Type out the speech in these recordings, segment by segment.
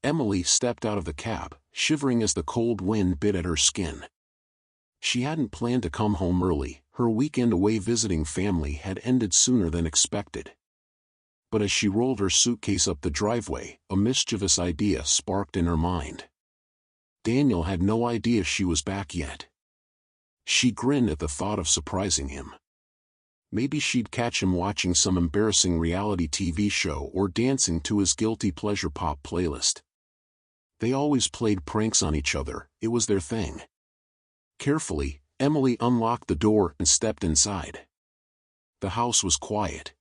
Emily stepped out of the cab, shivering as the cold wind bit at her skin. She hadn't planned to come home early. Her weekend away visiting family had ended sooner than expected. But as she rolled her suitcase up the driveway, a mischievous idea sparked in her mind. Daniel had no idea she was back yet. She grinned at the thought of surprising him. Maybe she'd catch him watching some embarrassing reality TV show or dancing to his guilty pleasure pop playlist. They always played pranks on each other, it was their thing. Carefully, Emily unlocked the door and stepped inside. The house was quiet.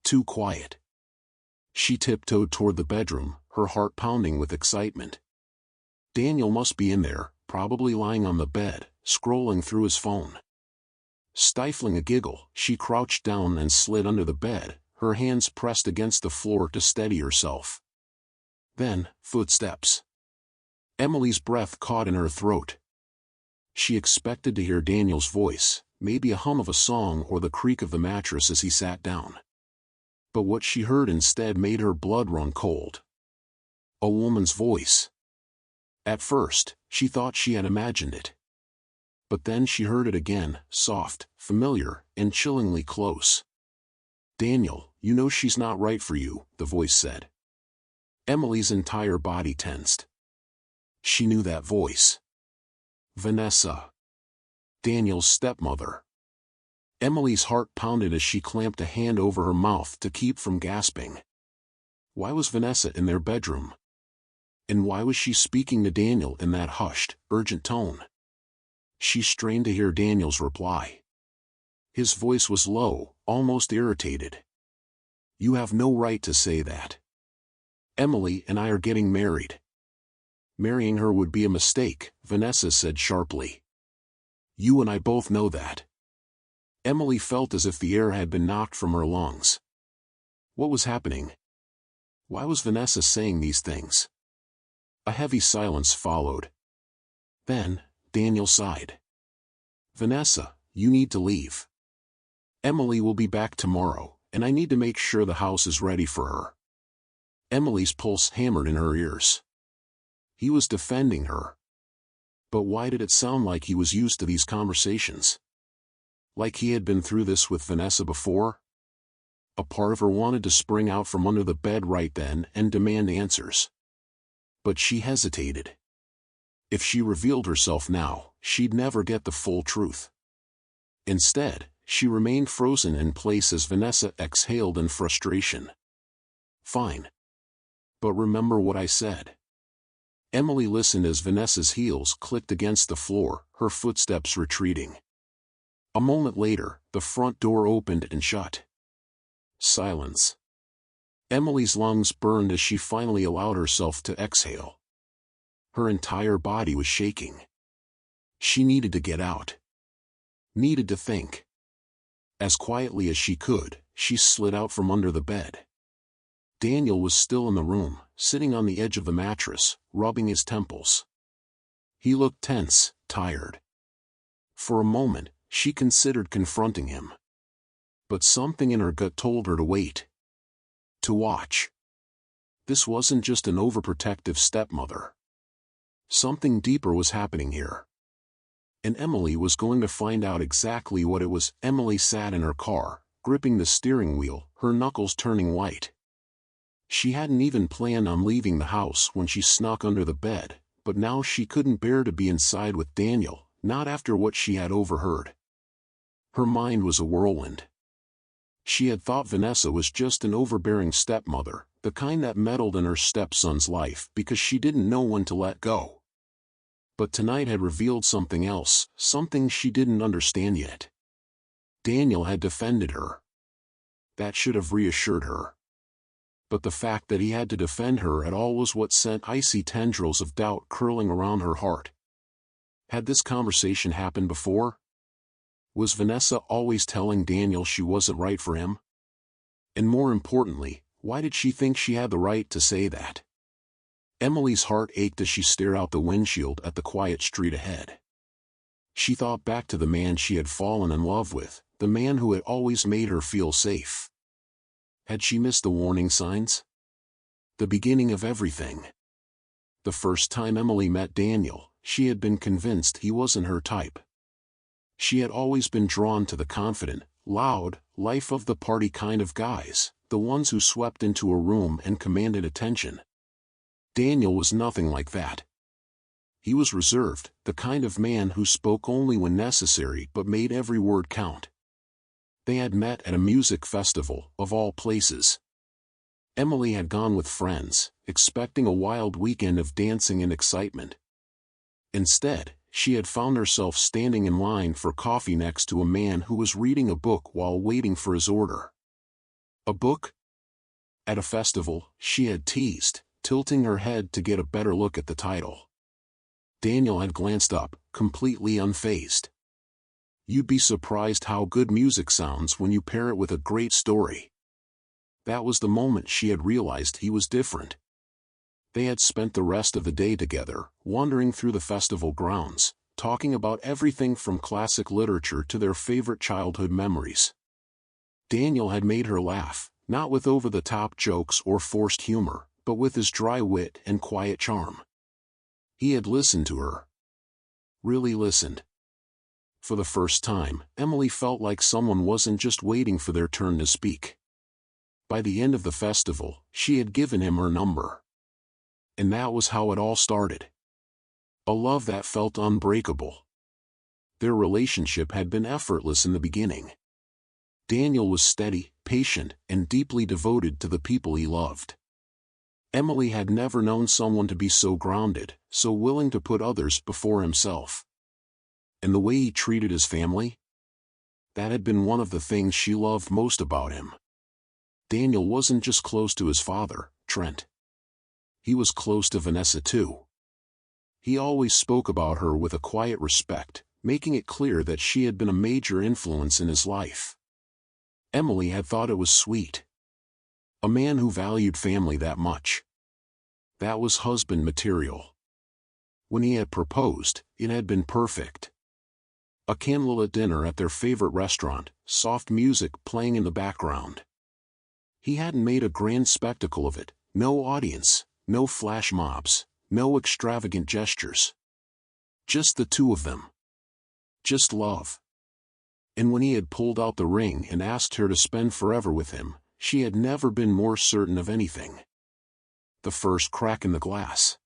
Too quiet. She tiptoed toward the bedroom, her heart pounding with excitement. Daniel must be in there, probably lying on the bed, scrolling through his phone. Stifling a giggle, she crouched down and slid under the bed, her hands pressed against the floor to steady herself. Then, footsteps. Emily's breath caught in her throat. She expected to hear Daniel's voice, maybe a hum of a song or the creak of the mattress as he sat down. But what she heard instead made her blood run cold. A woman's voice. At first, she thought she had imagined it. But then she heard it again, soft, familiar, and chillingly close. "Daniel, you know she's not right for you," the voice said. Emily's entire body tensed. She knew that voice. Vanessa. Daniel's stepmother. Emily's heart pounded as she clamped a hand over her mouth to keep from gasping. Why was Vanessa in their bedroom? And why was she speaking to Daniel in that hushed, urgent tone? She strained to hear Daniel's reply. His voice was low, almost irritated. "You have no right to say that. Emily and I are getting married." "Marrying her would be a mistake," Vanessa said sharply. "You and I both know that." Emily felt as if the air had been knocked from her lungs. What was happening? Why was Vanessa saying these things? A heavy silence followed. Then, Daniel sighed. "Vanessa, you need to leave. Emily will be back tomorrow, and I need to make sure the house is ready for her." Emily's pulse hammered in her ears. He was defending her. But why did it sound like he was used to these conversations? Like he had been through this with Vanessa before? A part of her wanted to spring out from under the bed right then and demand answers. But she hesitated. If she revealed herself now, she'd never get the full truth. Instead, she remained frozen in place as Vanessa exhaled in frustration. "Fine. But remember what I said." Emily listened as Vanessa's heels clicked against the floor, her footsteps retreating. A moment later, the front door opened and shut. Silence. Emily's lungs burned as she finally allowed herself to exhale. Her entire body was shaking. She needed to get out. Needed to think. As quietly as she could, she slid out from under the bed. Daniel was still in the room, sitting on the edge of the mattress, rubbing his temples. He looked tense, tired. For a moment, she considered confronting him. But something in her gut told her to wait. To watch. This wasn't just an overprotective stepmother. Something deeper was happening here. And Emily was going to find out exactly what it was. Emily sat in her car, gripping the steering wheel, her knuckles turning white. She hadn't even planned on leaving the house when she snuck under the bed, but now she couldn't bear to be inside with Daniel, not after what she had overheard. Her mind was a whirlwind. She had thought Vanessa was just an overbearing stepmother, the kind that meddled in her stepson's life because she didn't know when to let go. But tonight had revealed something else, something she didn't understand yet. Daniel had defended her. That should have reassured her. But the fact that he had to defend her at all was what sent icy tendrils of doubt curling around her heart. Had this conversation happened before? Was Vanessa always telling Daniel she wasn't right for him? And more importantly, why did she think she had the right to say that? Emily's heart ached as she stared out the windshield at the quiet street ahead. She thought back to the man she had fallen in love with, the man who had always made her feel safe. Had she missed the warning signs? The beginning of everything. The first time Emily met Daniel, she had been convinced he wasn't her type. She had always been drawn to the confident, loud, life-of-the-party kind of guys, the ones who swept into a room and commanded attention. Daniel was nothing like that. He was reserved, the kind of man who spoke only when necessary but made every word count. They had met at a music festival, of all places. Emily had gone with friends, expecting a wild weekend of dancing and excitement. Instead, she had found herself standing in line for coffee next to a man who was reading a book while waiting for his order. A book? At a festival, she had teased, tilting her head to get a better look at the title. Daniel had glanced up, completely unfazed. You'd be surprised how good music sounds when you pair it with a great story. That was the moment she had realized he was different. They had spent the rest of the day together, wandering through the festival grounds, talking about everything from classic literature to their favorite childhood memories. Daniel had made her laugh, not with over-the-top jokes or forced humor, but with his dry wit and quiet charm. He had listened to her. Really listened. For the first time, Emily felt like someone wasn't just waiting for their turn to speak. By the end of the festival, she had given him her number. And that was how it all started. A love that felt unbreakable. Their relationship had been effortless in the beginning. Daniel was steady, patient, and deeply devoted to the people he loved. Emily had never known someone to be so grounded, so willing to put others before himself. And the way he treated his family? That had been one of the things she loved most about him. Daniel wasn't just close to his father, Trent. He was close to Vanessa too. He always spoke about her with a quiet respect, making it clear that she had been a major influence in his life. Emily had thought it was sweet. A man who valued family that much. That was husband material. When he had proposed, it had been perfect. A candlelit dinner at their favorite restaurant, soft music playing in the background. He hadn't made a grand spectacle of it, no audience, no flash mobs, no extravagant gestures. Just the two of them. Just love. And when he had pulled out the ring and asked her to spend forever with him, she had never been more certain of anything. The first crack in the glass.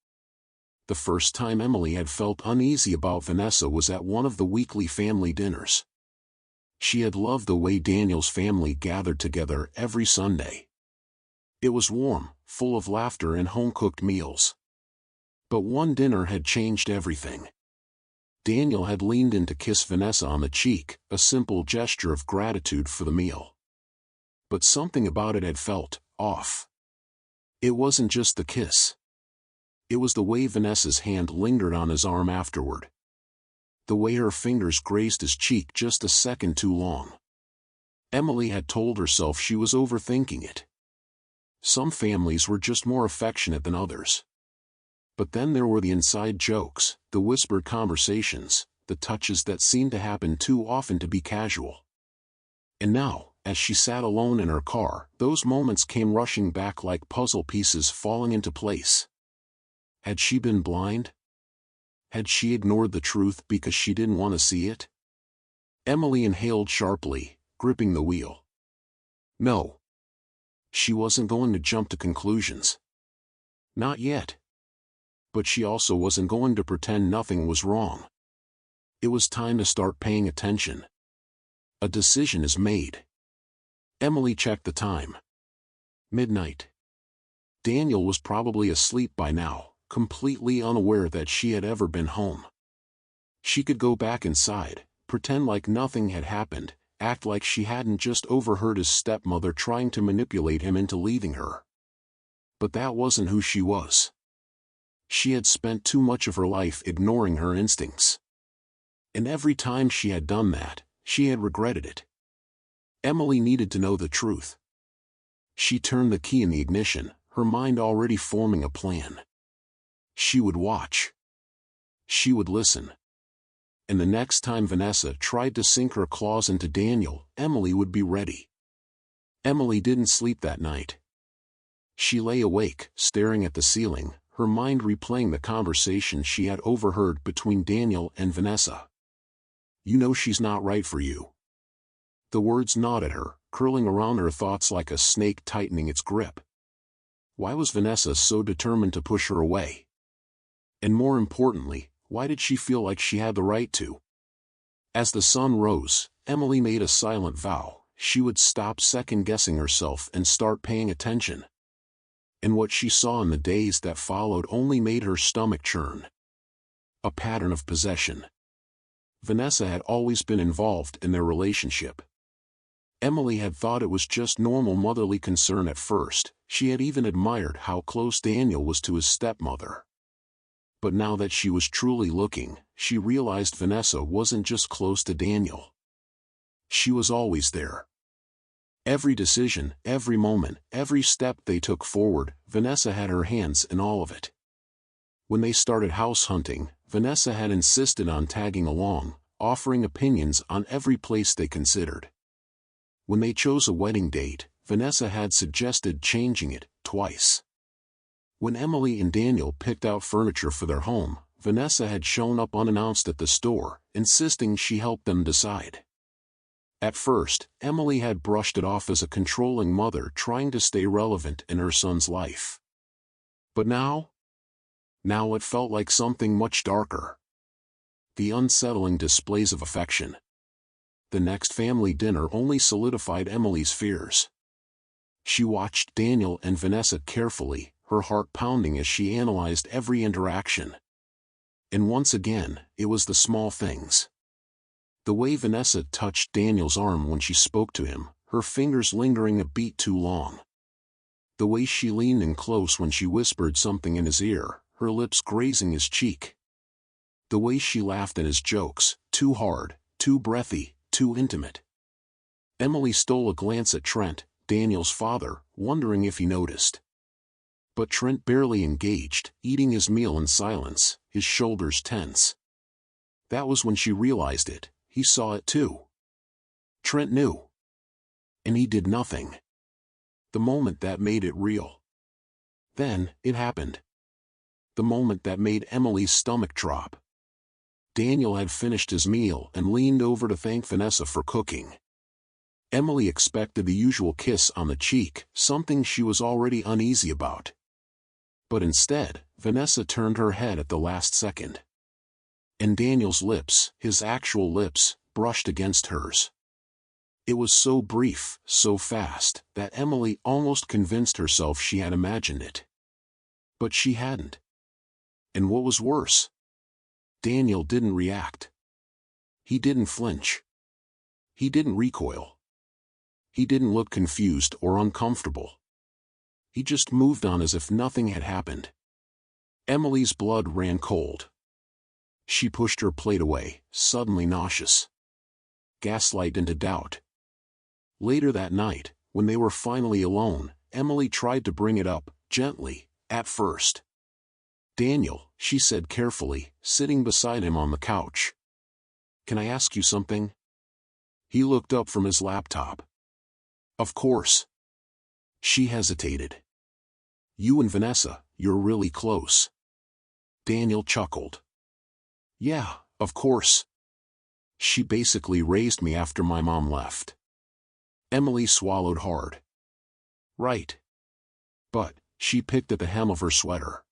The first time Emily had felt uneasy about Vanessa was at one of the weekly family dinners. She had loved the way Daniel's family gathered together every Sunday. It was warm, full of laughter and home-cooked meals. But one dinner had changed everything. Daniel had leaned in to kiss Vanessa on the cheek, a simple gesture of gratitude for the meal. But something about it had felt off. It wasn't just the kiss. It was the way Vanessa's hand lingered on his arm afterward. The way her fingers grazed his cheek just a second too long. Emily had told herself she was overthinking it. Some families were just more affectionate than others. But then there were the inside jokes, the whispered conversations, the touches that seemed to happen too often to be casual. And now, as she sat alone in her car, those moments came rushing back like puzzle pieces falling into place. Had she been blind? Had she ignored the truth because she didn't want to see it? Emily inhaled sharply, gripping the wheel. No. She wasn't going to jump to conclusions. Not yet. But she also wasn't going to pretend nothing was wrong. It was time to start paying attention. A decision is made. Emily checked the time. Midnight. Daniel was probably asleep by now, completely unaware that she had ever been home. She could go back inside, pretend like nothing had happened, act like she hadn't just overheard his stepmother trying to manipulate him into leaving her. But that wasn't who she was. She had spent too much of her life ignoring her instincts. And every time she had done that, she had regretted it. Emily needed to know the truth. She turned the key in the ignition, her mind already forming a plan. She would watch. She would listen. And the next time Vanessa tried to sink her claws into Daniel, Emily would be ready. Emily didn't sleep that night. She lay awake, staring at the ceiling, her mind replaying the conversation she had overheard between Daniel and Vanessa. "You know she's not right for you." The words gnawed at her, curling around her thoughts like a snake tightening its grip. Why was Vanessa so determined to push her away? And more importantly, why did she feel like she had the right to? As the sun rose, Emily made a silent vow: she would stop second-guessing herself and start paying attention. And what she saw in the days that followed only made her stomach churn. A pattern of possession. Vanessa had always been involved in their relationship. Emily had thought it was just normal motherly concern at first. She had even admired how close Daniel was to his stepmother. But now that she was truly looking, she realized Vanessa wasn't just close to Daniel. She was always there. Every decision, every moment, every step they took forward, Vanessa had her hands in all of it. When they started house hunting, Vanessa had insisted on tagging along, offering opinions on every place they considered. When they chose a wedding date, Vanessa had suggested changing it twice. When Emily and Daniel picked out furniture for their home, Vanessa had shown up unannounced at the store, insisting she help them decide. At first, Emily had brushed it off as a controlling mother trying to stay relevant in her son's life. But now it felt like something much darker. The unsettling displays of affection. The next family dinner only solidified Emily's fears. She watched Daniel and Vanessa carefully, her heart pounding as she analyzed every interaction. And once again, it was the small things. The way Vanessa touched Daniel's arm when she spoke to him, her fingers lingering a beat too long. The way she leaned in close when she whispered something in his ear, her lips grazing his cheek. The way she laughed at his jokes, too hard, too breathy, too intimate. Emily stole a glance at Trent, Daniel's father, wondering if he noticed. But Trent barely engaged, eating his meal in silence, his shoulders tense. That was when she realized it. He saw it too. Trent knew. And he did nothing. The moment that made it real. Then, it happened. The moment that made Emily's stomach drop. Daniel had finished his meal and leaned over to thank Vanessa for cooking. Emily expected the usual kiss on the cheek, something she was already uneasy about. But instead, Vanessa turned her head at the last second. And Daniel's lips, his actual lips, brushed against hers. It was so brief, so fast, that Emily almost convinced herself she had imagined it. But she hadn't. And what was worse? Daniel didn't react. He didn't flinch. He didn't recoil. He didn't look confused or uncomfortable. He just moved on as if nothing had happened. Emily's blood ran cold. She pushed her plate away, suddenly nauseous. Gaslight into doubt. Later that night, when they were finally alone, Emily tried to bring it up, gently, at first. "Daniel," she said carefully, sitting beside him on the couch. "Can I ask you something?" He looked up from his laptop. "Of course." She hesitated. "You and Vanessa, you're really close." Daniel chuckled. "Yeah, of course. She basically raised me after my mom left." Emily swallowed hard. "Right. But," she picked at the hem of her sweater.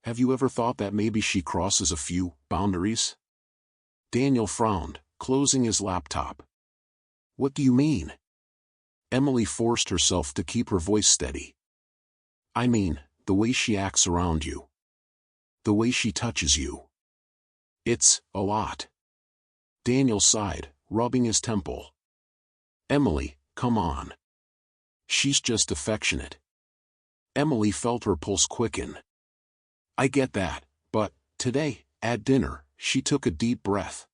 "Have you ever thought that maybe she crosses a few boundaries?" Daniel frowned, closing his laptop. "What do you mean?" Emily forced herself to keep her voice steady. "I mean, the way she acts around you. The way she touches you. It's a lot." Daniel sighed, rubbing his temple. "Emily, come on. She's just affectionate." Emily felt her pulse quicken. "I get that, but, today, at dinner," she took a deep breath.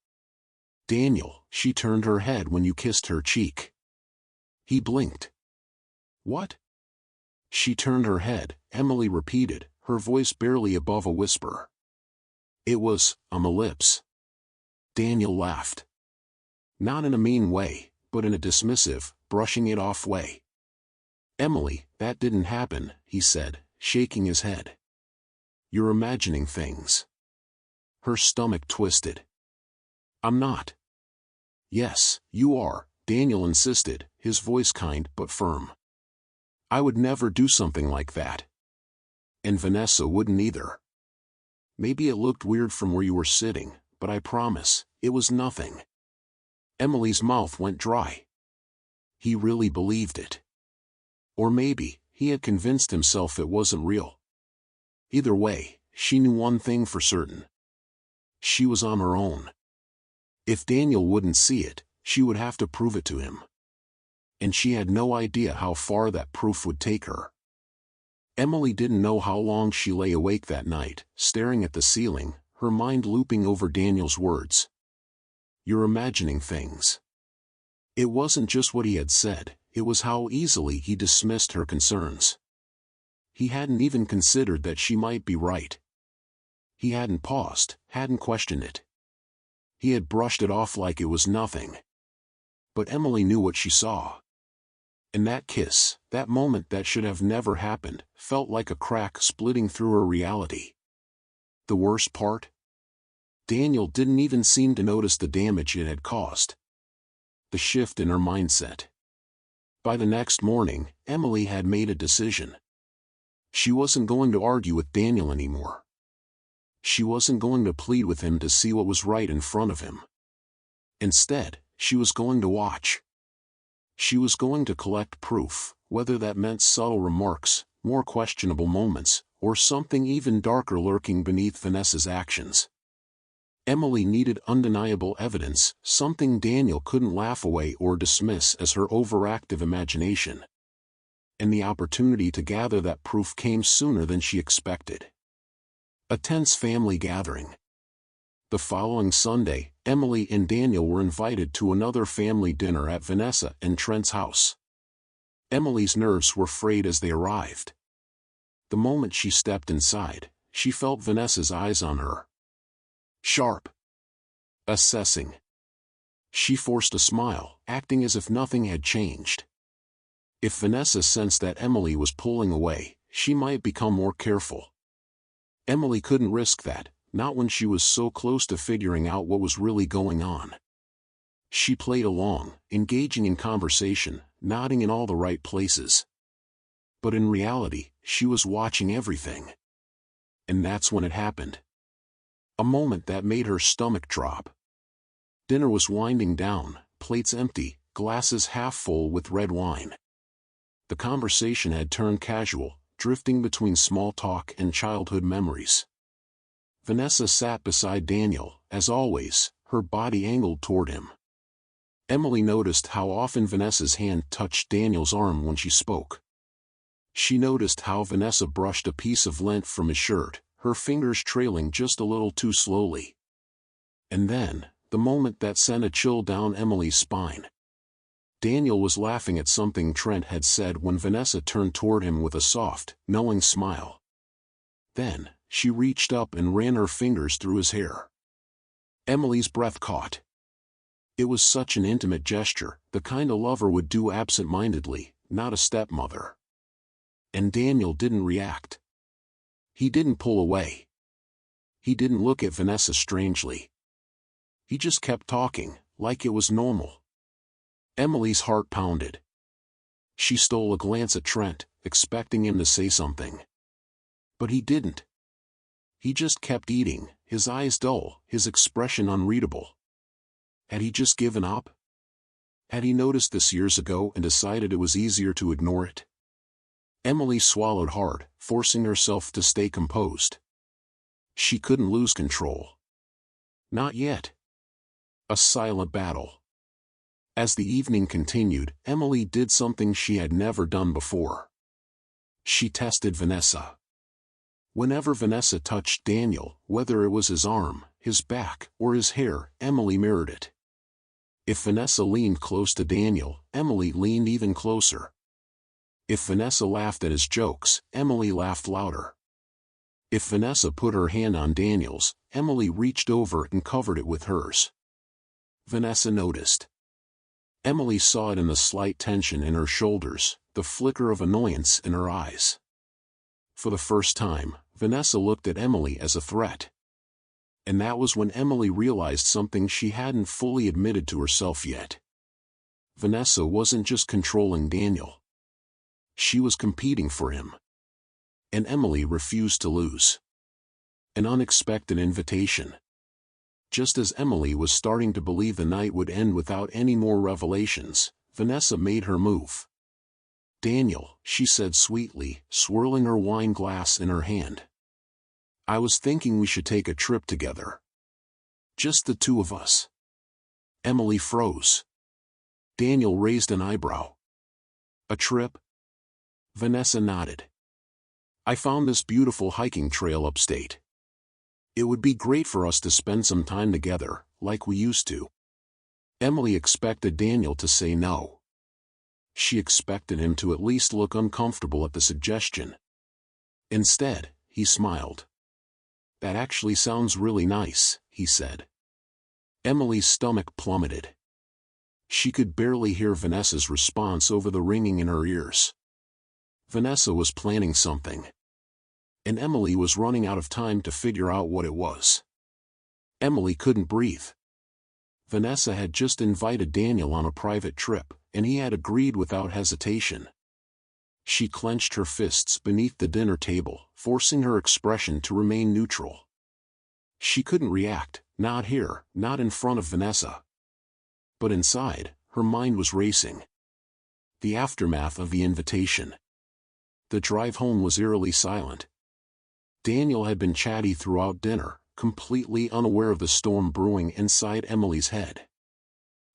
"Daniel," she turned her head when you kissed her cheek. He blinked. "What?" She turned her head, Emily repeated, her voice barely above a whisper. "It was, on the lips." Daniel laughed. Not in a mean way, but in a dismissive, brushing it off way. "Emily, that didn't happen," he said, shaking his head. You're imagining things. Her stomach twisted. I'm not. Yes, you are, Daniel insisted, his voice kind but firm. I would never do something like that. And Vanessa wouldn't either. Maybe it looked weird from where you were sitting, but I promise, it was nothing. Emily's mouth went dry. He really believed it. Or maybe, he had convinced himself it wasn't real. Either way, she knew one thing for certain. She was on her own. If Daniel wouldn't see it, she would have to prove it to him. And she had no idea how far that proof would take her. Emily didn't know how long she lay awake that night, staring at the ceiling, her mind looping over Daniel's words. You're imagining things. It wasn't just what he had said, it was how easily he dismissed her concerns. He hadn't even considered that she might be right. He hadn't paused, hadn't questioned it. He had brushed it off like it was nothing. But Emily knew what she saw. And that kiss, that moment that should have never happened, felt like a crack splitting through her reality. The worst part? Daniel didn't even seem to notice the damage it had caused. The shift in her mindset. By the next morning, Emily had made a decision. She wasn't going to argue with Daniel anymore. She wasn't going to plead with him to see what was right in front of him. Instead, she was going to watch. She was going to collect proof, whether that meant subtle remarks, more questionable moments, or something even darker lurking beneath Vanessa's actions. Emily needed undeniable evidence, something Daniel couldn't laugh away or dismiss as her overactive imagination. And the opportunity to gather that proof came sooner than she expected. A tense family gathering. The following Sunday, Emily and Daniel were invited to another family dinner at Vanessa and Trent's house. Emily's nerves were frayed as they arrived. The moment she stepped inside, she felt Vanessa's eyes on her. Sharp. Assessing. She forced a smile, acting as if nothing had changed. If Vanessa sensed that Emily was pulling away, she might become more careful. Emily couldn't risk that, not when she was so close to figuring out what was really going on. She played along, engaging in conversation, nodding in all the right places. But in reality, she was watching everything. And that's when it happened. A moment that made her stomach drop. Dinner was winding down, plates empty, glasses half full with red wine. The conversation had turned casual, drifting between small talk and childhood memories. Vanessa sat beside Daniel, as always, her body angled toward him. Emily noticed how often Vanessa's hand touched Daniel's arm when she spoke. She noticed how Vanessa brushed a piece of lint from his shirt, her fingers trailing just a little too slowly. And then, the moment that sent a chill down Emily's spine. Daniel was laughing at something Trent had said when Vanessa turned toward him with a soft, knowing smile. Then, she reached up and ran her fingers through his hair. Emily's breath caught. It was such an intimate gesture, the kind a lover would do absent-mindedly, not a stepmother. And Daniel didn't react. He didn't pull away. He didn't look at Vanessa strangely. He just kept talking, like it was normal. Emily's heart pounded. She stole a glance at Trent, expecting him to say something. But he didn't. He just kept eating, his eyes dull, his expression unreadable. Had he just given up? Had he noticed this years ago and decided it was easier to ignore it? Emily swallowed hard, forcing herself to stay composed. She couldn't lose control. Not yet. A silent battle. As the evening continued, Emily did something she had never done before. She tested Vanessa. Whenever Vanessa touched Daniel, whether it was his arm, his back, or his hair, Emily mirrored it. If Vanessa leaned close to Daniel, Emily leaned even closer. If Vanessa laughed at his jokes, Emily laughed louder. If Vanessa put her hand on Daniel's, Emily reached over and covered it with hers. Vanessa noticed. Emily saw it in the slight tension in her shoulders, the flicker of annoyance in her eyes. For the first time, Vanessa looked at Emily as a threat. And that was when Emily realized something she hadn't fully admitted to herself yet. Vanessa wasn't just controlling Daniel. She was competing for him. And Emily refused to lose. An unexpected invitation. Just as Emily was starting to believe the night would end without any more revelations, Vanessa made her move. "Daniel," she said sweetly, swirling her wine glass in her hand. "I was thinking we should take a trip together. Just the two of us." Emily froze. Daniel raised an eyebrow. "A trip?" Vanessa nodded. "I found this beautiful hiking trail upstate. It would be great for us to spend some time together, like we used to." Emily expected Daniel to say no. She expected him to at least look uncomfortable at the suggestion. Instead, he smiled. "That actually sounds really nice," he said. Emily's stomach plummeted. She could barely hear Vanessa's response over the ringing in her ears. Vanessa was planning something. And Emily was running out of time to figure out what it was. Emily couldn't breathe. Vanessa had just invited Daniel on a private trip, and he had agreed without hesitation. She clenched her fists beneath the dinner table, forcing her expression to remain neutral. She couldn't react, not here, not in front of Vanessa. But inside, her mind was racing. The aftermath of the invitation. The drive home was eerily silent. Daniel had been chatty throughout dinner, completely unaware of the storm brewing inside Emily's head.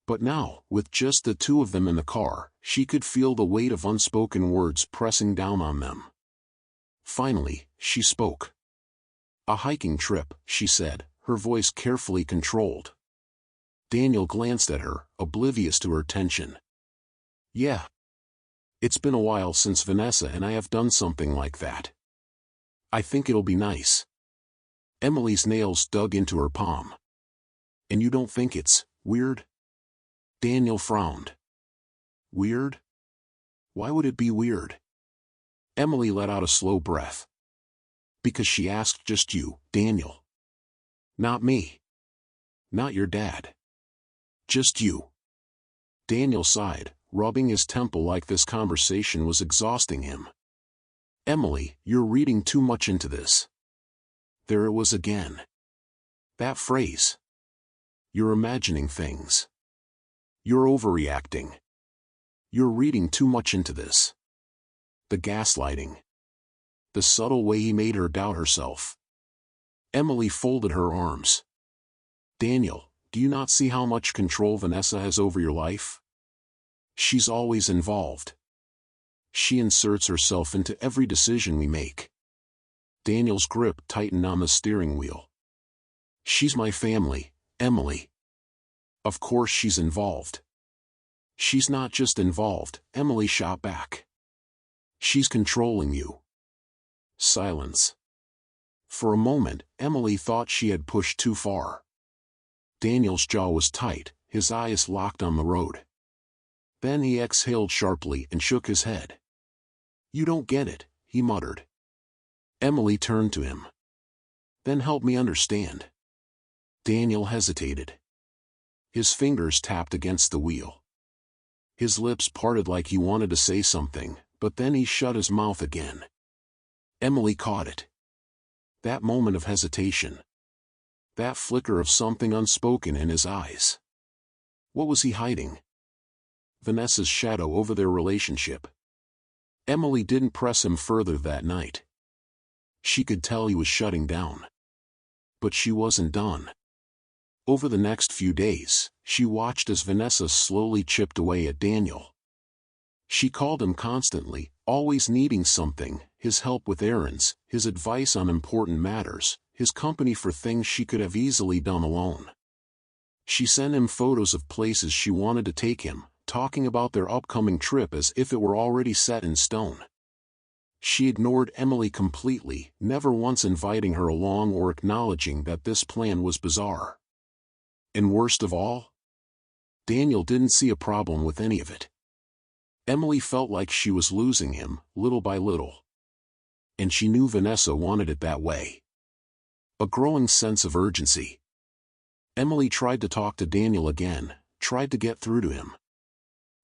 But now, with just the two of them in the car, she could feel the weight of unspoken words pressing down on them. Finally, she spoke. "A hiking trip," she said, her voice carefully controlled. Daniel glanced at her, oblivious to her tension. "Yeah. It's been a while since Vanessa and I have done something like that. I think it'll be nice." Emily's nails dug into her palm. "And you don't think it's weird?" Daniel frowned. "Weird? Why would it be weird?" Emily let out a slow breath. "Because she asked just you, Daniel. Not me. Not your dad. Just you." Daniel sighed, rubbing his temple like this conversation was exhausting him. "Emily, you're reading too much into this." There it was again. That phrase. "You're imagining things. You're overreacting. You're reading too much into this." The gaslighting. The subtle way he made her doubt herself. Emily folded her arms. "Daniel, do you not see how much control Vanessa has over your life? She's always involved. She inserts herself into every decision we make." Daniel's grip tightened on the steering wheel. "She's my family, Emily. Of course she's involved." "She's not just involved," Emily shot back. "She's controlling you." Silence. For a moment, Emily thought she had pushed too far. Daniel's jaw was tight, his eyes locked on the road. Then he exhaled sharply and shook his head. "You don't get it," he muttered. Emily turned to him. "Then help me understand." Daniel hesitated. His fingers tapped against the wheel. His lips parted like he wanted to say something, but then he shut his mouth again. Emily caught it. That moment of hesitation. That flicker of something unspoken in his eyes. What was he hiding? Vanessa's shadow over their relationship. Emily didn't press him further that night. She could tell he was shutting down. But she wasn't done. Over the next few days, she watched as Vanessa slowly chipped away at Daniel. She called him constantly, always needing something, his help with errands, his advice on important matters, his company for things she could have easily done alone. She sent him photos of places she wanted to take him, talking about their upcoming trip as if it were already set in stone. She ignored Emily completely, never once inviting her along or acknowledging that this plan was bizarre. And worst of all, Daniel didn't see a problem with any of it. Emily felt like she was losing him, little by little. And she knew Vanessa wanted it that way. A growing sense of urgency. Emily tried to talk to Daniel again, tried to get through to him.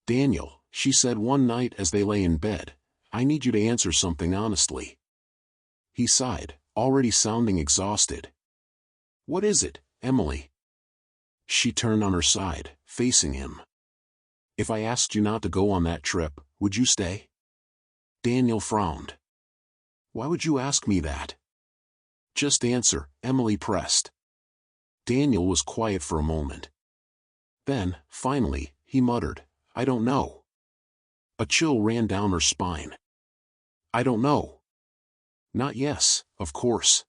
"Daniel," she said one night as they lay in bed, "I need you to answer something honestly." He sighed, already sounding exhausted. "What is it, Emily?" She turned on her side, facing him. "If I asked you not to go on that trip, would you stay?" Daniel frowned. "Why would you ask me that?" "Just answer," Emily pressed. Daniel was quiet for a moment. Then, finally, he muttered, "I don't know." A chill ran down her spine. "I don't know." "Not yes, of course."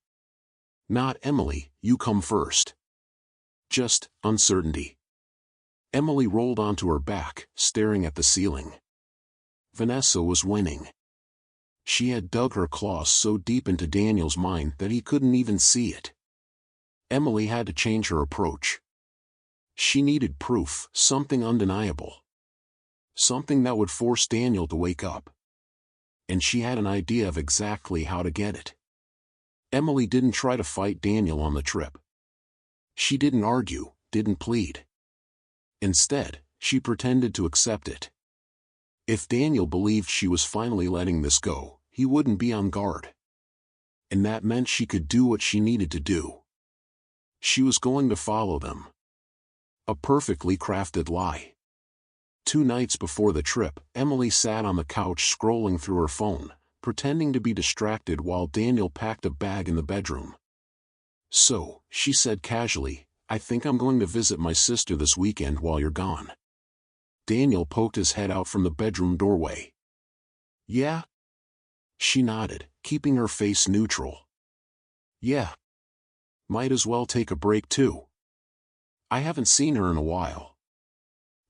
"Not Emily, you come first." "Just uncertainty." Emily rolled onto her back, staring at the ceiling. Vanessa was winning. She had dug her claws so deep into Daniel's mind that he couldn't even see it. Emily had to change her approach. She needed proof, something undeniable. Something that would force Daniel to wake up. And she had an idea of exactly how to get it. Emily didn't try to fight Daniel on the trip. She didn't argue, didn't plead. Instead, she pretended to accept it. If Daniel believed she was finally letting this go, he wouldn't be on guard. And that meant she could do what she needed to do. She was going to follow them. A perfectly crafted lie. 2 nights before the trip, Emily sat on the couch scrolling through her phone, pretending to be distracted while Daniel packed a bag in the bedroom. "So," she said casually, "I think I'm going to visit my sister this weekend while you're gone." Daniel poked his head out from the bedroom doorway. "Yeah?" She nodded, keeping her face neutral. "Yeah. Might as well take a break too. I haven't seen her in a while."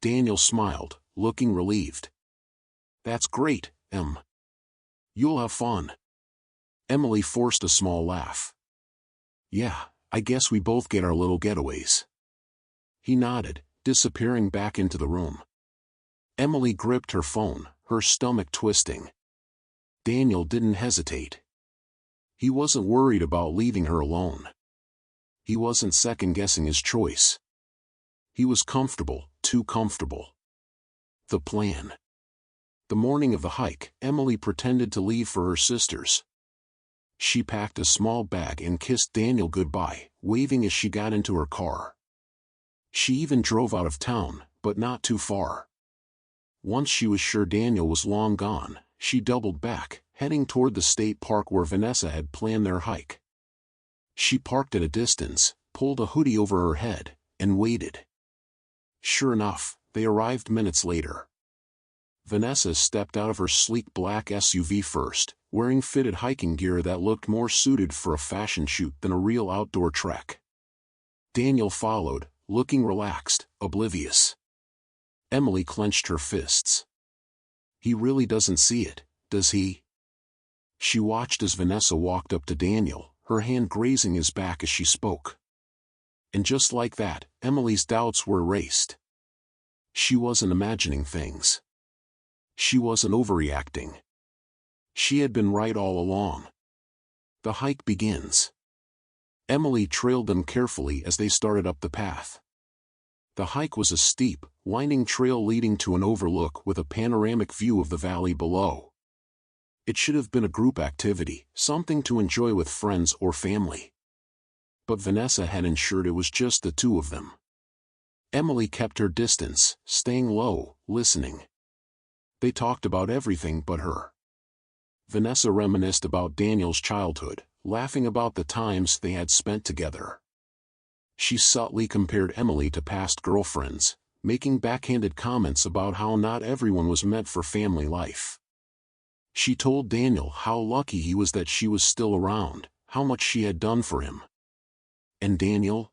Daniel smiled, looking relieved. "That's great, Em. You'll have fun." Emily forced a small laugh. "Yeah, I guess we both get our little getaways." He nodded, disappearing back into the room. Emily gripped her phone, her stomach twisting. Daniel didn't hesitate. He wasn't worried about leaving her alone. He wasn't second-guessing his choice. He was comfortable, too comfortable. The plan. The morning of the hike, Emily pretended to leave for her sister's. She packed a small bag and kissed Daniel goodbye, waving as she got into her car. She even drove out of town, but not too far. Once she was sure Daniel was long gone, she doubled back, heading toward the state park where Vanessa had planned their hike. She parked at a distance, pulled a hoodie over her head, and waited. Sure enough, they arrived minutes later. Vanessa stepped out of her sleek black SUV first, wearing fitted hiking gear that looked more suited for a fashion shoot than a real outdoor trek. Daniel followed, looking relaxed, oblivious. Emily clenched her fists. He really doesn't see it, does he? She watched as Vanessa walked up to Daniel, her hand grazing his back as she spoke. And just like that, Emily's doubts were erased. She wasn't imagining things. She wasn't overreacting. She had been right all along. The hike begins. Emily trailed them carefully as they started up the path. The hike was a steep, winding trail leading to an overlook with a panoramic view of the valley below. It should have been a group activity, something to enjoy with friends or family. But Vanessa had ensured it was just the two of them. Emily kept her distance, staying low, listening. They talked about everything but her. Vanessa reminisced about Daniel's childhood, laughing about the times they had spent together. She subtly compared Emily to past girlfriends, making backhanded comments about how not everyone was meant for family life. She told Daniel how lucky he was that she was still around, how much she had done for him. And Daniel?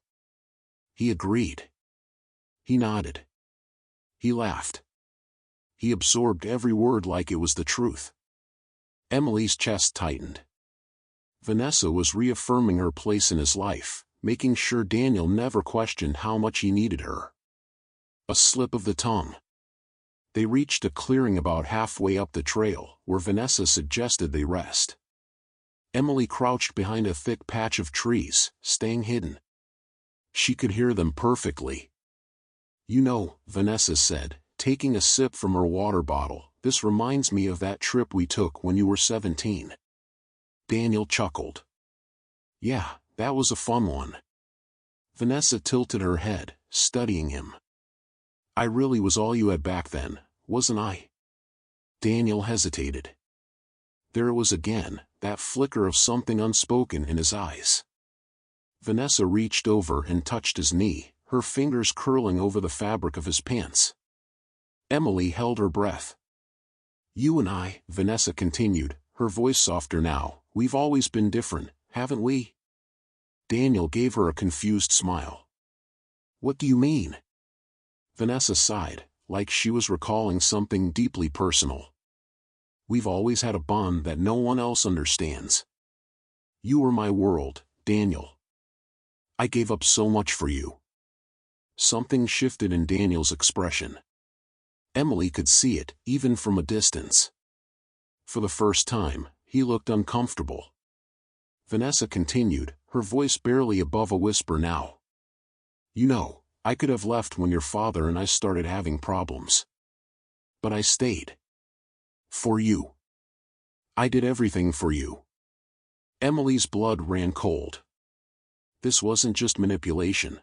He agreed. He nodded. He laughed. He absorbed every word like it was the truth. Emily's chest tightened. Vanessa was reaffirming her place in his life, making sure Daniel never questioned how much he needed her. A slip of the tongue. They reached a clearing about halfway up the trail, where Vanessa suggested they rest. Emily crouched behind a thick patch of trees, staying hidden. She could hear them perfectly. "You know," Vanessa said, taking a sip from her water bottle, "this reminds me of that trip we took when you were 17. Daniel chuckled. "Yeah, that was a fun one." Vanessa tilted her head, studying him. "I really was all you had back then, wasn't I?" Daniel hesitated. There it was again, that flicker of something unspoken in his eyes. Vanessa reached over and touched his knee, her fingers curling over the fabric of his pants. Emily held her breath. "You and I," Vanessa continued, her voice softer now, "we've always been different, haven't we?" Daniel gave her a confused smile. "What do you mean?" Vanessa sighed, like she was recalling something deeply personal. "We've always had a bond that no one else understands. You were my world, Daniel. I gave up so much for you." Something shifted in Daniel's expression. Emily could see it, even from a distance. For the first time, he looked uncomfortable. Vanessa continued, her voice barely above a whisper now. "You know, I could have left when your father and I started having problems. But I stayed. For you. I did everything for you." Emily's blood ran cold. This wasn't just manipulation.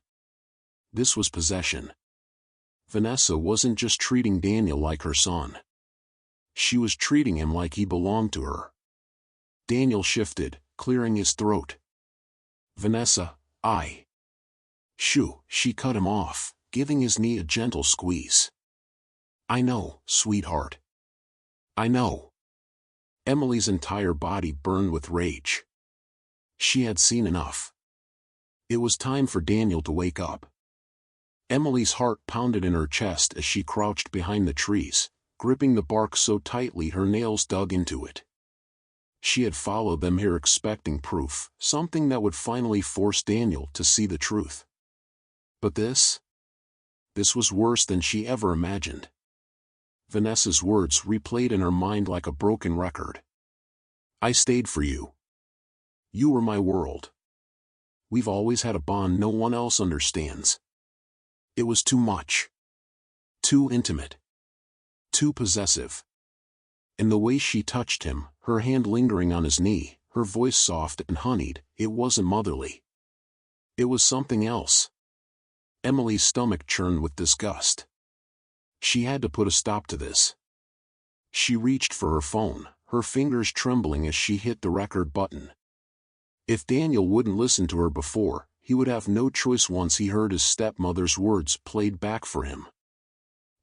This was possession. Vanessa wasn't just treating Daniel like her son. She was treating him like he belonged to her. Daniel shifted, clearing his throat. "Vanessa, Shoo," she cut him off, giving his knee a gentle squeeze. "I know, sweetheart. I know." Emily's entire body burned with rage. She had seen enough. It was time for Daniel to wake up. Emily's heart pounded in her chest as she crouched behind the trees, gripping the bark so tightly her nails dug into it. She had followed them here expecting proof, something that would finally force Daniel to see the truth. But this was worse than she ever imagined. Vanessa's words replayed in her mind like a broken record. "I stayed for you. You were my world. We've always had a bond no one else understands. It was too much. Too intimate. Too possessive." And the way she touched him, her hand lingering on his knee, her voice soft and honeyed, it wasn't motherly. It was something else. Emily's stomach churned with disgust. She had to put a stop to this. She reached for her phone, her fingers trembling as she hit the record button. If Daniel wouldn't listen to her before, he would have no choice once he heard his stepmother's words played back for him.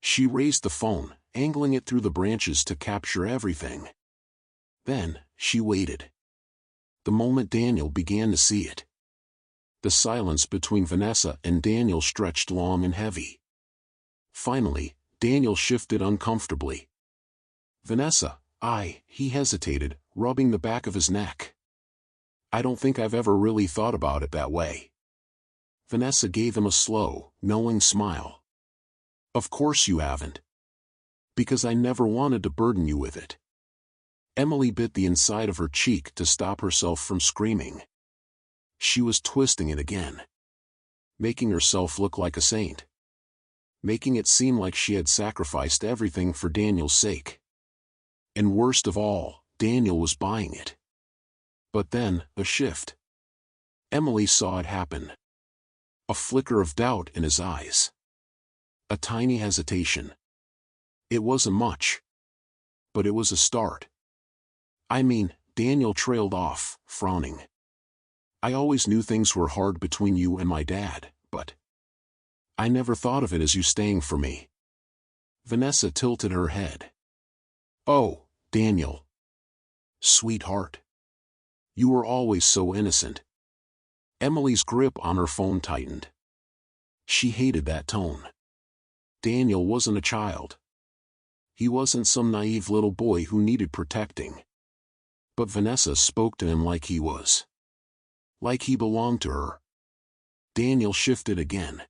She raised the phone, angling it through the branches to capture everything. Then, she waited. The moment Daniel began to see it. The silence between Vanessa and Daniel stretched long and heavy. Finally, Daniel shifted uncomfortably. "Vanessa, he hesitated, rubbing the back of his neck. "I don't think I've ever really thought about it that way." Vanessa gave him a slow, knowing smile. "Of course you haven't. Because I never wanted to burden you with it." Emily bit the inside of her cheek to stop herself from screaming. She was twisting it again. Making herself look like a saint. Making it seem like she had sacrificed everything for Daniel's sake. And worst of all, Daniel was buying it. But then, a shift. Emily saw it happen. A flicker of doubt in his eyes. A tiny hesitation. It wasn't much. But it was a start. Daniel trailed off, frowning. "I always knew things were hard between you and my dad, but I never thought of it as you staying for me." Vanessa tilted her head. "Oh, Daniel. Sweetheart. You were always so innocent." Emily's grip on her phone tightened. She hated that tone. Daniel wasn't a child. He wasn't some naive little boy who needed protecting. But Vanessa spoke to him like he was. Like he belonged to her. Daniel shifted again.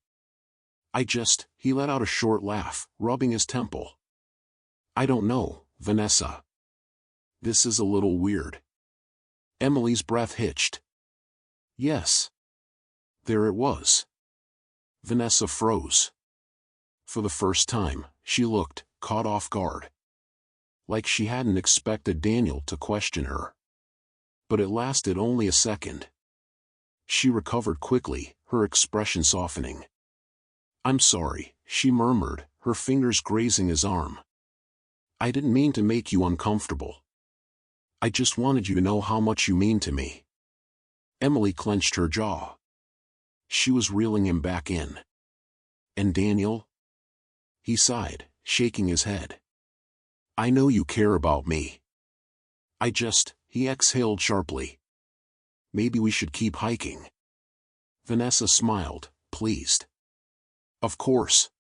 He let out a short laugh, rubbing his temple. "I don't know, Vanessa. This is a little weird." Emily's breath hitched. Yes. There it was. Vanessa froze. For the first time, she looked, caught off guard. Like she hadn't expected Daniel to question her. But it lasted only a second. She recovered quickly, her expression softening. I'm sorry, she murmured, her fingers grazing his arm. I didn't mean to make you uncomfortable. I just wanted you to know how much you mean to me. Emily clenched her jaw. She was reeling him back in. And Daniel? He sighed, shaking his head. I know you care about me. He exhaled sharply. Maybe we should keep hiking. Vanessa smiled, pleased. Of course.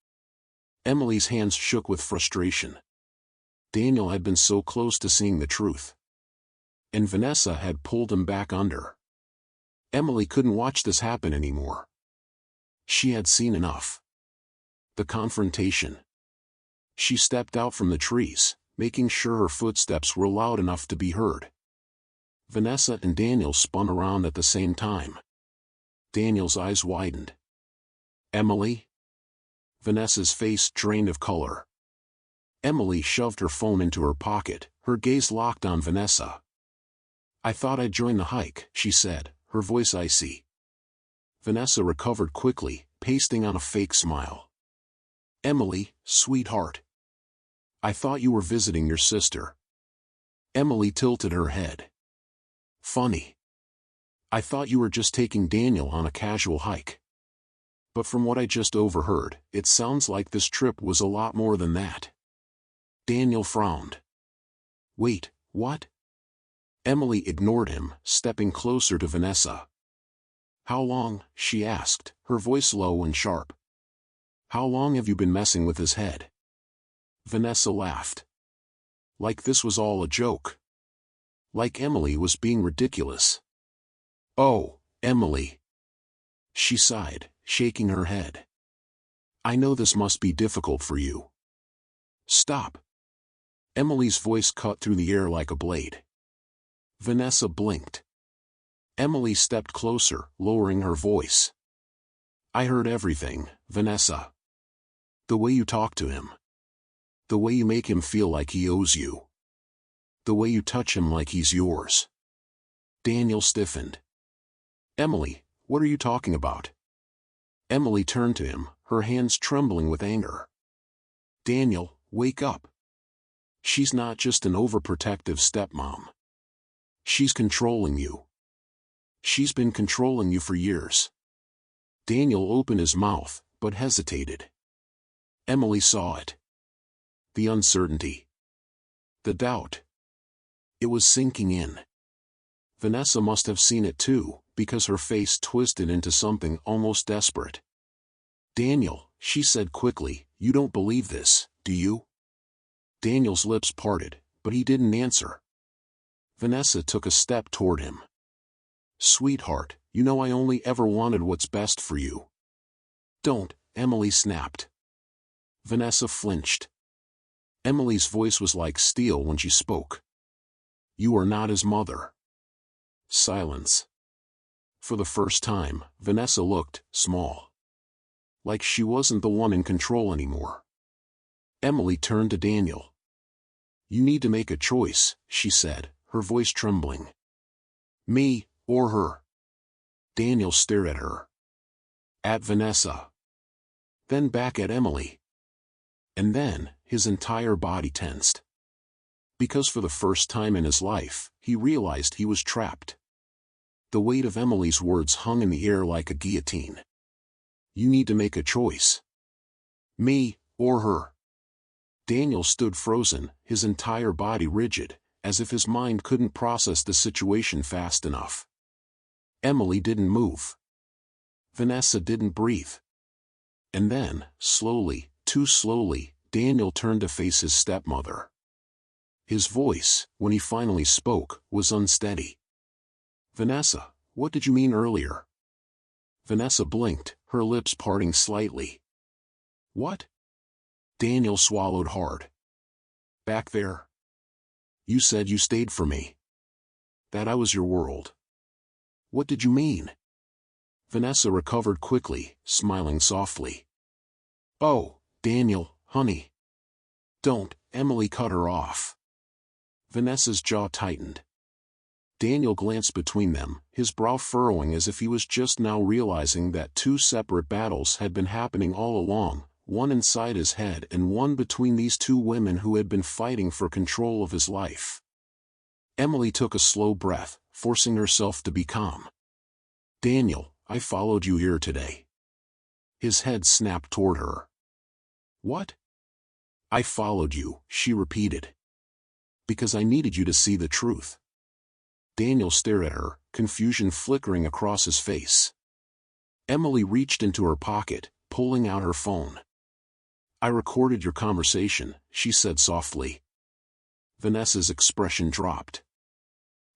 Emily's hands shook with frustration. Daniel had been so close to seeing the truth. And Vanessa had pulled him back under. Emily couldn't watch this happen anymore. She had seen enough. The confrontation. She stepped out from the trees, making sure her footsteps were loud enough to be heard. Vanessa and Daniel spun around at the same time. Daniel's eyes widened. Emily? Vanessa's face drained of color. Emily shoved her phone into her pocket, her gaze locked on Vanessa. I thought I'd join the hike, she said, her voice icy. Vanessa recovered quickly, pasting on a fake smile. Emily, sweetheart. I thought you were visiting your sister. Emily tilted her head. Funny. I thought you were just taking Daniel on a casual hike. But from what I just overheard, it sounds like this trip was a lot more than that. Daniel frowned. Wait, what? Emily ignored him, stepping closer to Vanessa. How long, she asked, her voice low and sharp. How long have you been messing with his head? Vanessa laughed. Like this was all a joke. Like Emily was being ridiculous. Oh, Emily. She sighed, shaking her head. I know this must be difficult for you. Stop. Emily's voice cut through the air like a blade. Vanessa blinked. Emily stepped closer, lowering her voice. I heard everything, Vanessa. The way you talk to him. The way you make him feel like he owes you. The way you touch him like he's yours. Daniel stiffened. Emily, what are you talking about? Emily turned to him, her hands trembling with anger. Daniel, wake up. She's not just an overprotective stepmom. She's controlling you. She's been controlling you for years. Daniel opened his mouth, but hesitated. Emily saw it. The uncertainty. The doubt. It was sinking in. Vanessa must have seen it too, because her face twisted into something almost desperate. Daniel, she said quickly, you don't believe this, do you? Daniel's lips parted, but he didn't answer. Vanessa took a step toward him. Sweetheart, you know I only ever wanted what's best for you. Don't, Emily snapped. Vanessa flinched. Emily's voice was like steel when she spoke. You are not his mother. Silence. For the first time, Vanessa looked small. Like she wasn't the one in control anymore. Emily turned to Daniel. You need to make a choice, she said, her voice trembling. Me, or her? Daniel stared at her. At Vanessa. Then back at Emily. And then, his entire body tensed. Because for the first time in his life, he realized he was trapped. The weight of Emily's words hung in the air like a guillotine. You need to make a choice. Me, or her. Daniel stood frozen, his entire body rigid, as if his mind couldn't process the situation fast enough. Emily didn't move. Vanessa didn't breathe. And then, slowly, too slowly, Daniel turned to face his stepmother. His voice, when he finally spoke, was unsteady. Vanessa, what did you mean earlier? Vanessa blinked, her lips parting slightly. What? Daniel swallowed hard. Back there. You said you stayed for me. That I was your world. What did you mean? Vanessa recovered quickly, smiling softly. Oh, Daniel, honey. Don't, Emily cut her off. Vanessa's jaw tightened. Daniel glanced between them, his brow furrowing as if he was just now realizing that two separate battles had been happening all along, one inside his head and one between these two women who had been fighting for control of his life. Emily took a slow breath, forcing herself to be calm. Daniel, I followed you here today. His head snapped toward her. What? I followed you, she repeated. Because I needed you to see the truth. Daniel stared at her, confusion flickering across his face. Emily reached into her pocket, pulling out her phone. I recorded your conversation, she said softly. Vanessa's expression dropped.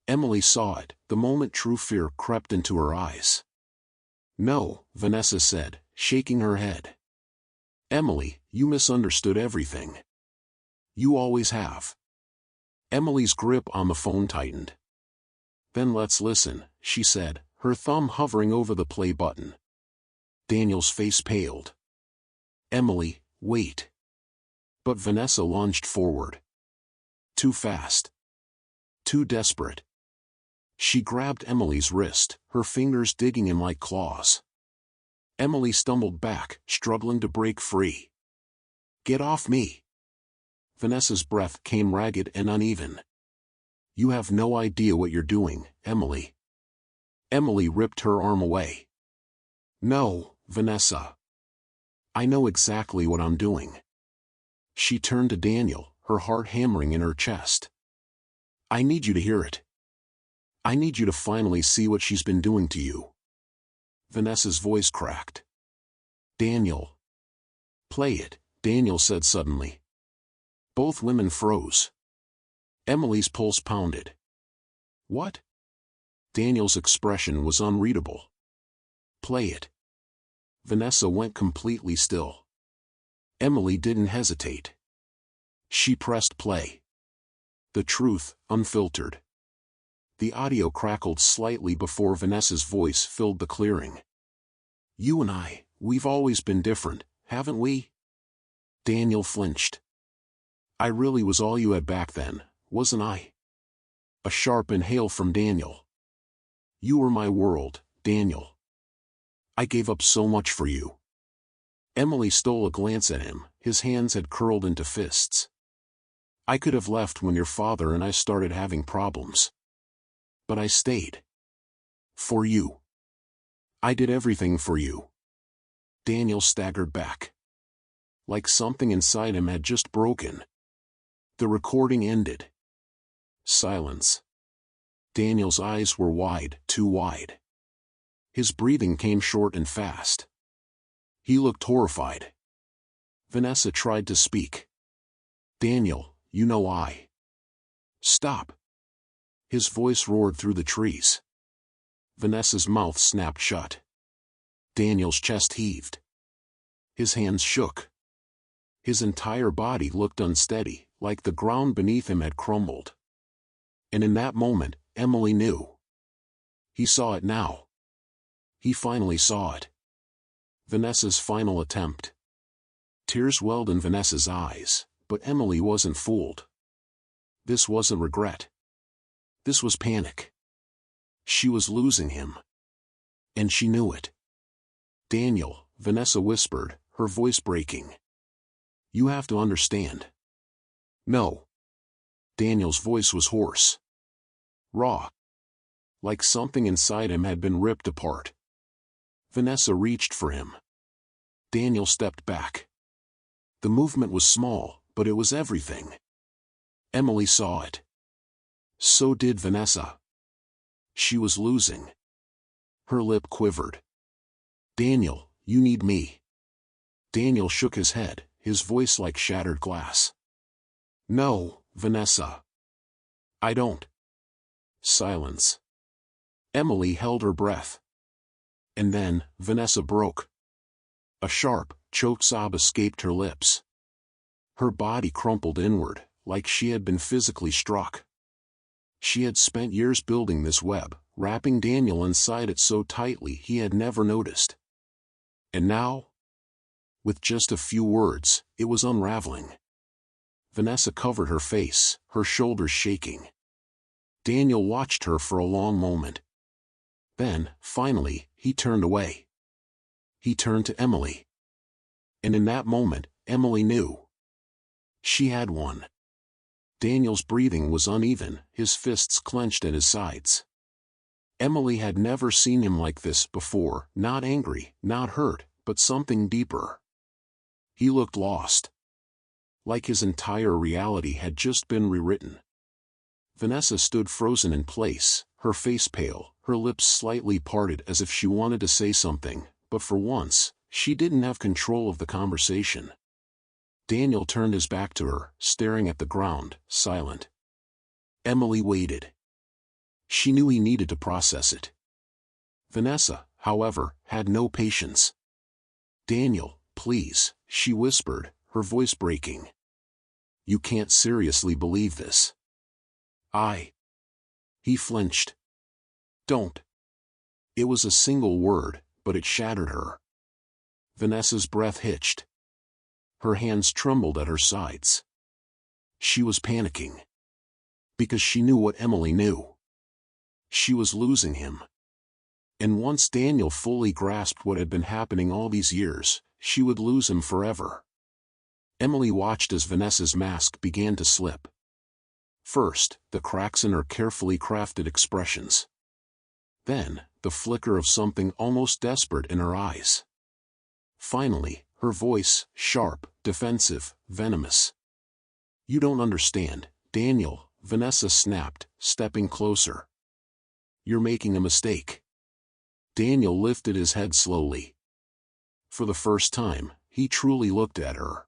Emily saw it, the moment true fear crept into her eyes. No, Vanessa said, shaking her head. Emily, you misunderstood everything. You always have. Emily's grip on the phone tightened. Then let's listen, she said, her thumb hovering over the play button. Daniel's face paled. Emily, wait. But Vanessa lunged forward. Too fast. Too desperate. She grabbed Emily's wrist, her fingers digging in like claws. Emily stumbled back, struggling to break free. Get off me. Vanessa's breath came ragged and uneven. You have no idea what you're doing, Emily. Emily ripped her arm away. No, Vanessa. I know exactly what I'm doing. She turned to Daniel, her heart hammering in her chest. I need you to hear it. I need you to finally see what she's been doing to you. Vanessa's voice cracked. Daniel. Play it, Daniel said suddenly. Both women froze. Emily's pulse pounded. What? Daniel's expression was unreadable. Play it. Vanessa went completely still. Emily didn't hesitate. She pressed play. The truth, unfiltered. The audio crackled slightly before Vanessa's voice filled the clearing. You and I, we've always been different, haven't we? Daniel flinched. I really was all you had back then, wasn't I? A sharp inhale from Daniel. You were my world, Daniel. I gave up so much for you. Emily stole a glance at him, his hands had curled into fists. I could have left when your father and I started having problems. But I stayed. For you. I did everything for you. Daniel staggered back. Like something inside him had just broken. The recording ended. Silence. Daniel's eyes were wide, too wide. His breathing came short and fast. He looked horrified. Vanessa tried to speak. Daniel, you know I. Stop. His voice roared through the trees. Vanessa's mouth snapped shut. Daniel's chest heaved. His hands shook. His entire body looked unsteady, like the ground beneath him had crumbled. And in that moment, Emily knew. He saw it now. He finally saw it. Vanessa's final attempt. Tears welled in Vanessa's eyes, but Emily wasn't fooled. This wasn't regret. This was panic. She was losing him. And she knew it. Daniel, Vanessa whispered, her voice breaking. You have to understand. No. Daniel's voice was hoarse. Raw. Like something inside him had been ripped apart. Vanessa reached for him. Daniel stepped back. The movement was small, but it was everything. Emily saw it. So did Vanessa. She was losing. Her lip quivered. Daniel, you need me. Daniel shook his head, his voice like shattered glass. No, Vanessa. I don't. Silence. Emily held her breath. And then, Vanessa broke. A sharp, choked sob escaped her lips. Her body crumpled inward, like she had been physically struck. She had spent years building this web, wrapping Daniel inside it so tightly he had never noticed. And now, with just a few words, it was unraveling. Vanessa covered her face, her shoulders shaking. Daniel watched her for a long moment. Then, finally, he turned away. He turned to Emily. And in that moment, Emily knew. She had won. Daniel's breathing was uneven, his fists clenched at his sides. Emily had never seen him like this before, not angry, not hurt, but something deeper. He looked lost. Like his entire reality had just been rewritten. Vanessa stood frozen in place, her face pale, her lips slightly parted as if she wanted to say something, but for once, she didn't have control of the conversation. Daniel turned his back to her, staring at the ground, silent. Emily waited. She knew he needed to process it. Vanessa, however, had no patience. "Daniel, please," she whispered, her voice breaking. "You can't seriously believe this." He flinched. "Don't." It was a single word, but it shattered her. Vanessa's breath hitched. Her hands trembled at her sides. She was panicking. Because she knew what Emily knew. She was losing him. And once Daniel fully grasped what had been happening all these years, she would lose him forever. Emily watched as Vanessa's mask began to slip. First, the cracks in her carefully crafted expressions. Then, the flicker of something almost desperate in her eyes. Finally, her voice, sharp, defensive, venomous. "You don't understand, Daniel," Vanessa snapped, stepping closer. "You're making a mistake." Daniel lifted his head slowly. For the first time, he truly looked at her.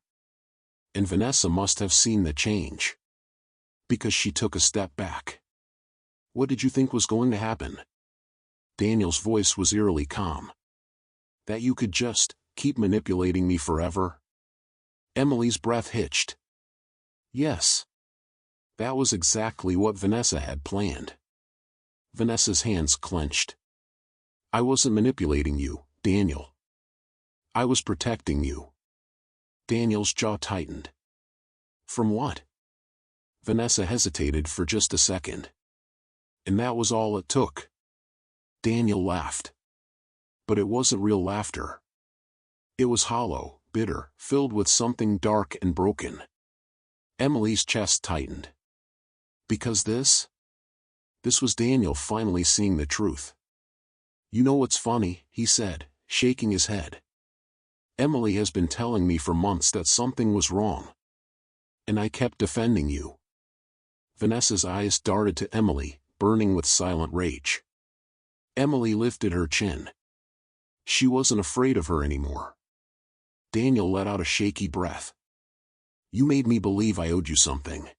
And Vanessa must have seen the change. Because she took a step back. "What did you think was going to happen?" Daniel's voice was eerily calm. "That you could just keep manipulating me forever?" Emily's breath hitched. Yes. That was exactly what Vanessa had planned. Vanessa's hands clenched. "I wasn't manipulating you, Daniel. I was protecting you." Daniel's jaw tightened. "From what?" Vanessa hesitated for just a second. And that was all it took. Daniel laughed. But it wasn't real laughter. It was hollow, bitter, filled with something dark and broken. Emily's chest tightened. Because this was Daniel finally seeing the truth. "You know what's funny," he said, shaking his head. "Emily has been telling me for months that something was wrong. And I kept defending you." Vanessa's eyes darted to Emily, burning with silent rage. Emily lifted her chin. She wasn't afraid of her anymore. Daniel let out a shaky breath. "You made me believe I owed you something.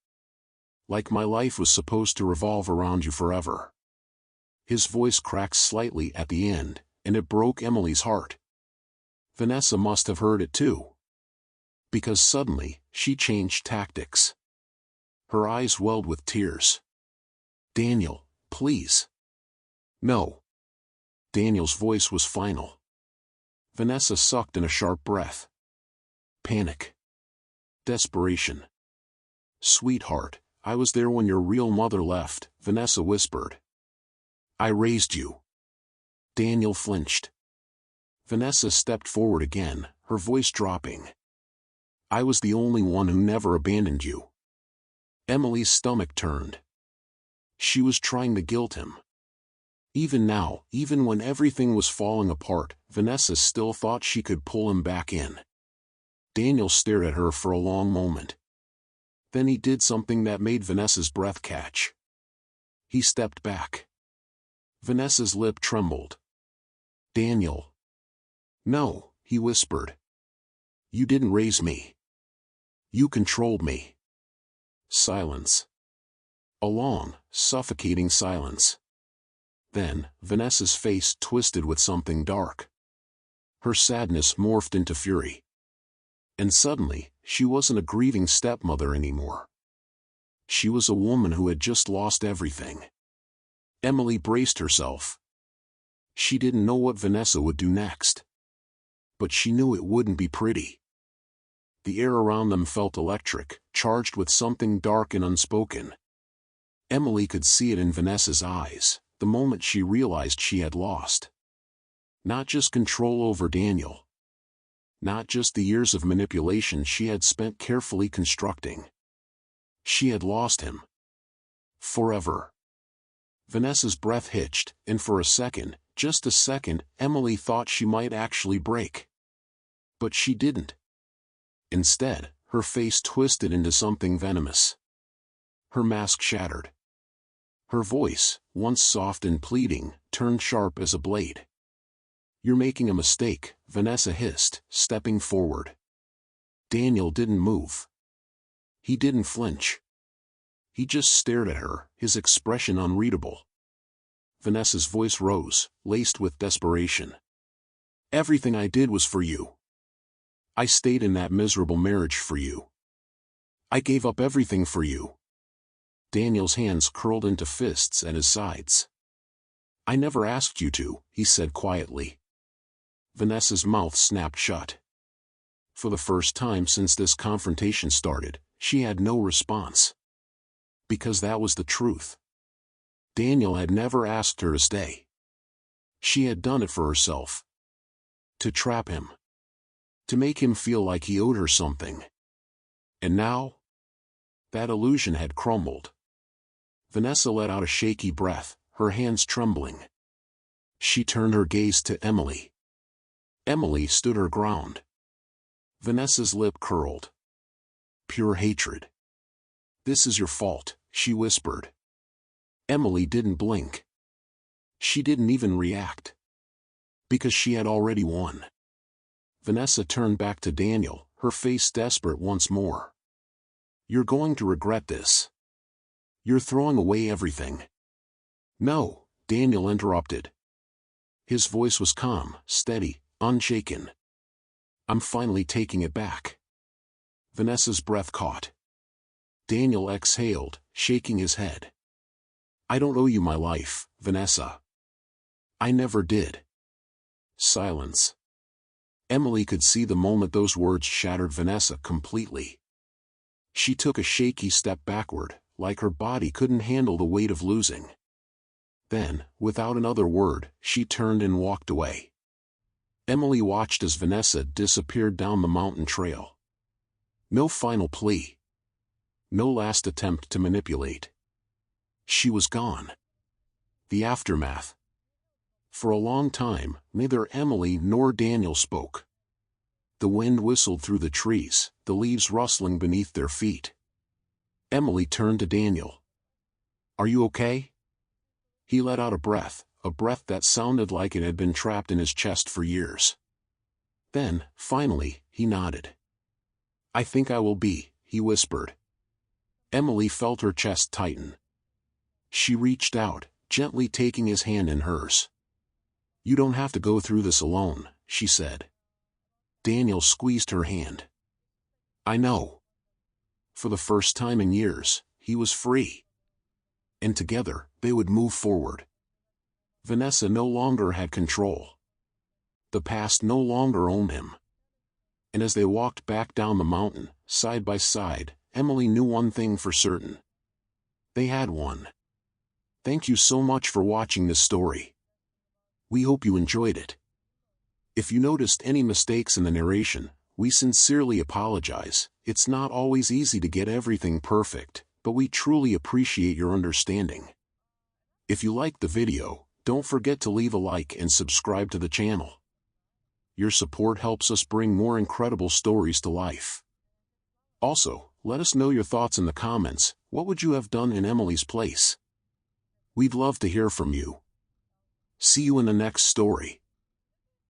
Like my life was supposed to revolve around you forever." His voice cracked slightly at the end, and it broke Emily's heart. Vanessa must have heard it too. Because suddenly, she changed tactics. Her eyes welled with tears. "Daniel, please." "No." Daniel's voice was final. Vanessa sucked in a sharp breath. Panic. Desperation. "Sweetheart, I was there when your real mother left," Vanessa whispered. "I raised you." Daniel flinched. Vanessa stepped forward again, her voice dropping. "I was the only one who never abandoned you." Emily's stomach turned. She was trying to guilt him. Even now, even when everything was falling apart, Vanessa still thought she could pull him back in. Daniel stared at her for a long moment. Then he did something that made Vanessa's breath catch. He stepped back. Vanessa's lip trembled. "Daniel." "No," he whispered. "You didn't raise me. You controlled me." Silence. A long, suffocating silence. Then, Vanessa's face twisted with something dark. Her sadness morphed into fury. And suddenly, she wasn't a grieving stepmother anymore. She was a woman who had just lost everything. Emily braced herself. She didn't know what Vanessa would do next. But she knew it wouldn't be pretty. The air around them felt electric, charged with something dark and unspoken. Emily could see it in Vanessa's eyes, the moment she realized she had lost. Not just control over Daniel. Not just the years of manipulation she had spent carefully constructing. She had lost him. Forever. Vanessa's breath hitched, and for a second, just a second, Emily thought she might actually break. But she didn't. Instead, her face twisted into something venomous. Her mask shattered. Her voice, once soft and pleading, turned sharp as a blade. "You're making a mistake," Vanessa hissed, stepping forward. Daniel didn't move. He didn't flinch. He just stared at her, his expression unreadable. Vanessa's voice rose, laced with desperation. "Everything I did was for you. I stayed in that miserable marriage for you. I gave up everything for you." Daniel's hands curled into fists at his sides. "I never asked you to," he said quietly. Vanessa's mouth snapped shut. For the first time since this confrontation started, she had no response. Because that was the truth. Daniel had never asked her to stay. She had done it for herself. To trap him. To make him feel like he owed her something. And now? That illusion had crumbled. Vanessa let out a shaky breath, her hands trembling. She turned her gaze to Emily. Emily stood her ground. Vanessa's lip curled. Pure hatred. "This is your fault," she whispered. Emily didn't blink. She didn't even react. Because she had already won. Vanessa turned back to Daniel, her face desperate once more. "You're going to regret this. You're throwing away everything." "No," Daniel interrupted. His voice was calm, steady, unshaken. "I'm finally taking it back." Vanessa's breath caught. Daniel exhaled, shaking his head. "I don't owe you my life, Vanessa. I never did." Silence. Emily could see the moment those words shattered Vanessa completely. She took a shaky step backward, like her body couldn't handle the weight of losing. Then, without another word, she turned and walked away. Emily watched as Vanessa disappeared down the mountain trail. No final plea. No last attempt to manipulate. She was gone. The aftermath. For a long time, neither Emily nor Daniel spoke. The wind whistled through the trees, the leaves rustling beneath their feet. Emily turned to Daniel. "Are you okay?" He let out a breath that sounded like it had been trapped in his chest for years. Then, finally, he nodded. "I think I will be," he whispered. Emily felt her chest tighten. She reached out, gently taking his hand in hers. "You don't have to go through this alone," she said. Daniel squeezed her hand. "I know." For the first time in years, he was free. And together, they would move forward. Vanessa no longer had control. The past no longer owned him. And as they walked back down the mountain, side by side, Emily knew one thing for certain. They had won. Thank you so much for watching this story. We hope you enjoyed it. If you noticed any mistakes in the narration, we sincerely apologize. It's not always easy to get everything perfect, but we truly appreciate your understanding. If you liked the video, don't forget to leave a like and subscribe to the channel. Your support helps us bring more incredible stories to life. Also, let us know your thoughts in the comments. What would you have done in Emily's place? We'd love to hear from you. See you in the next story.